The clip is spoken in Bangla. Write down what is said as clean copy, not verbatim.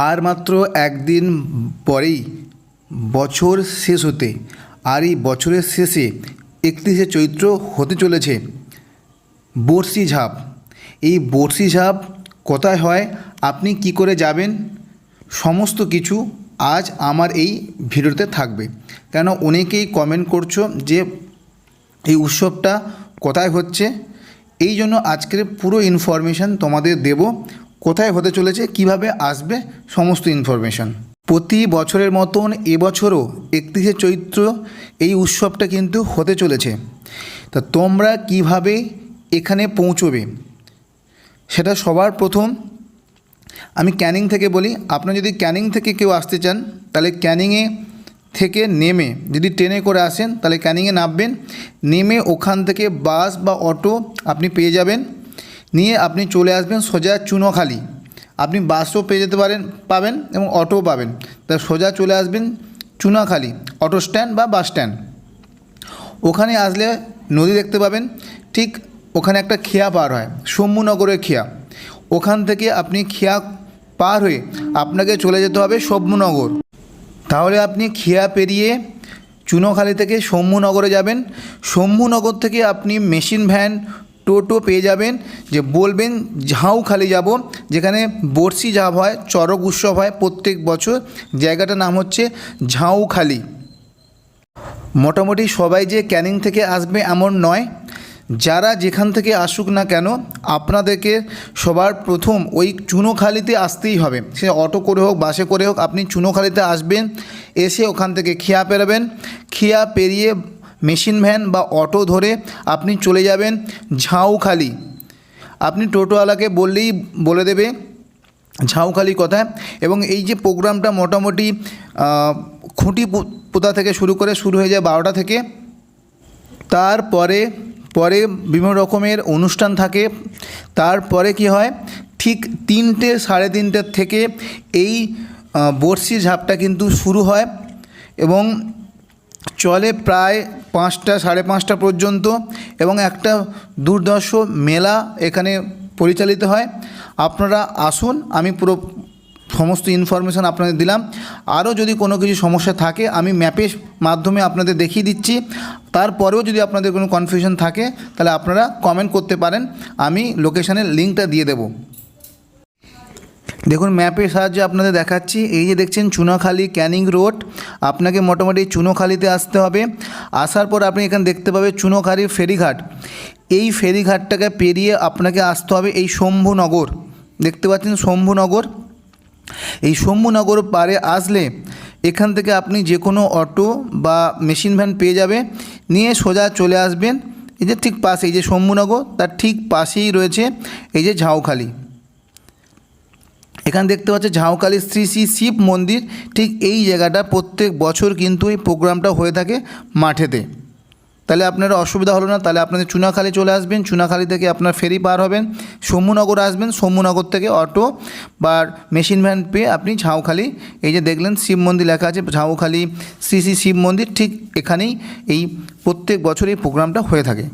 আর মাত্র একদিন পরেই বছর শেষ হতে, আর এই বছরের শেষে 31শে চৈত্র হতে চলেছে বর্ষি ঝাপ। এই বর্ষি ঝাপ কোথায় হয়, আপনি কি করে যাবেন, সমস্ত কিছু আজ আমার এই ভিডিওতে থাকবে। কেন অনেকেই কমেন্ট করছো যে এই উৎসবটা কোথায় হচ্ছে, এই জন্য আজকের পুরো ইনফরমেশান তোমাদের দেব। কোথায় হতে চলেছে, কিভাবে আসবে, সমস্ত ইনফরমেশান। প্রতি বছরের মতন এবছরও 31শে চৈত্র এই উৎসবটা কিন্তু হতে চলেছে। তা তোমরা কিভাবে এখানে পৌঁছবে, সেটা সবার প্রথম আমি ক্যানিং থেকে বলি। আপনারা যদি ক্যানিং থেকে কেউ আসতে চান, তাহলে ক্যানিংয়ে থেকে নেমে যদি ট্রেনে করে আসেন, তাহলে ক্যানিংয়ে নামবেন। নেমে ওখান থেকে বাস বা অটো আপনি পেয়ে যাবেন, নিয়ে আপনি চলে আসবেন সোজা চুনোখালি। আপনি বাসও পেয়ে যেতে পাবেন এবং অটোও পাবেন। তা সোজা চলে আসবেন চুনাখালি অটো স্ট্যান্ড বা বাস স্ট্যান্ড। ওখানে আসলে নদী দেখতে পাবেন, ঠিক ওখানে একটা খেয়া পার হয়, শম্ভুনগরের খেয়া। ওখান থেকে আপনি খেয়া পার হয়ে আপনাকে চলে যেতে হবে শম্ভুনগর। তাহলে আপনি খেয়া পেরিয়ে চুনোখালি থেকে শম্ভুনগরে যাবেন। শম্ভুনগর থেকে আপনি মেশিন ভ্যান, টোটো পেয়ে যাবেন, যে বলবেন ঝাউখালি যাব, যেখানে বর্ষি ঝাপ হয়, চড়ক উৎসব হয় প্রত্যেক বছর। জায়গাটার নাম হচ্ছে ঝাউখালি। মোটামুটি সবাই যে ক্যানিং থেকে আসবে এমন নয়, যারা যেখান থেকে আসুক না কেন আপনাদেরকে সবার প্রথম ওই চুনোখালিতে আসতেই হবে। সে অটো করে হোক, বাসে করে হোক, আপনি চুনোখালিতে আসবেন। এসে ওখান থেকে খেয়া পেরোবেন। খেয়া পেরিয়ে মেশিন ভ্যান বা অটো ধরে আপনি চলে যাবেন ঝাউখালি। আপনি টোটোওয়ালাকে বললেই বলে দেবে ঝাউখালি কোথায়। এবং এই যে প্রোগ্রামটা মোটামুটি খুঁটি পোতা থেকে শুরু হয়ে যায় 12টা থেকে। তারপরে বিভিন্ন রকমের অনুষ্ঠান থাকে। তারপরে কি হয়, ঠিক 3টে সাড়ে 3টের থেকে এই বর্ষি ঝাপটা কিন্তু শুরু হয় এবং চলে প্রায় 5টা সাড়ে 5টা পর্যন্ত। এবং একটা দুর্ধর্ষ মেলা এখানে পরিচালিত হয়। আপনারা আসুন, আমি পুরো সমস্ত ইনফরমেশান আপনাদের দিলাম। আরও যদি কোনো কিছু সমস্যা থাকে আমি ম্যাপের মাধ্যমে আপনাদের দেখিয়ে দিচ্ছি। তারপরেও যদি আপনাদের কোনো কনফিউশন থাকে তাহলে আপনারা কমেন্ট করতে পারেন, আমি লোকেশানের লিঙ্কটা দিয়ে দেব। দেখুন ম্যাপের সাহায্যে আপনাদের দেখাচ্ছি। এই যে দেখছেন চুনাখালি ক্যানিং রোড, আপনাকে মোটামুটি চুনোখালিতে আসতে হবে। আসার পর আপনি এখানে দেখতে পাবেন চুনোখালি ফেরিঘাট। এই ফেরিঘাটটাকে পেরিয়ে আপনাকে আসতে হবে এই শম্ভুনগর। দেখতে পাচ্ছেন শম্ভুনগর। এই শম্ভুনগর পারে আসলে এখান থেকে আপনি যে কোনো অটো বা মেশিন ভ্যান পেয়ে যাবে, নিয়ে সোজা চলে আসবেন এই যে ঠিক পাশে, এই যে শম্ভুনগর তার ঠিক পাশেই রয়েছে এই যে ঝাউখালি। এখানে দেখতে পাচ্ছেন ঝাউখালি শ্রী শ্রী শিব মন্দির। ঠিক এই জায়গাটা প্রত্যেক বছর কিন্তু এই প্রোগ্রামটা হয়ে থাকে মাঠেতে। তাহলে আপনারা অসুবিধা হলো না। তাহলে আপনাদের চুনাখালি চলে আসবেন, চুনাখালি থেকে আপনার ফেরি পার হবেন, শম্ভুনগর আসবেন, শম্ভুনগর থেকে অটো বা মেশিন ভ্যান পেয়ে আপনি ঝাউখালি, এই যে দেখলেন শিব মন্দির লেখা আছে ঝাউখালি শ্রী শ্রী শিব মন্দির, ঠিক এখানেই এই প্রত্যেক বছর এই প্রোগ্রামটা হয়ে থাকে।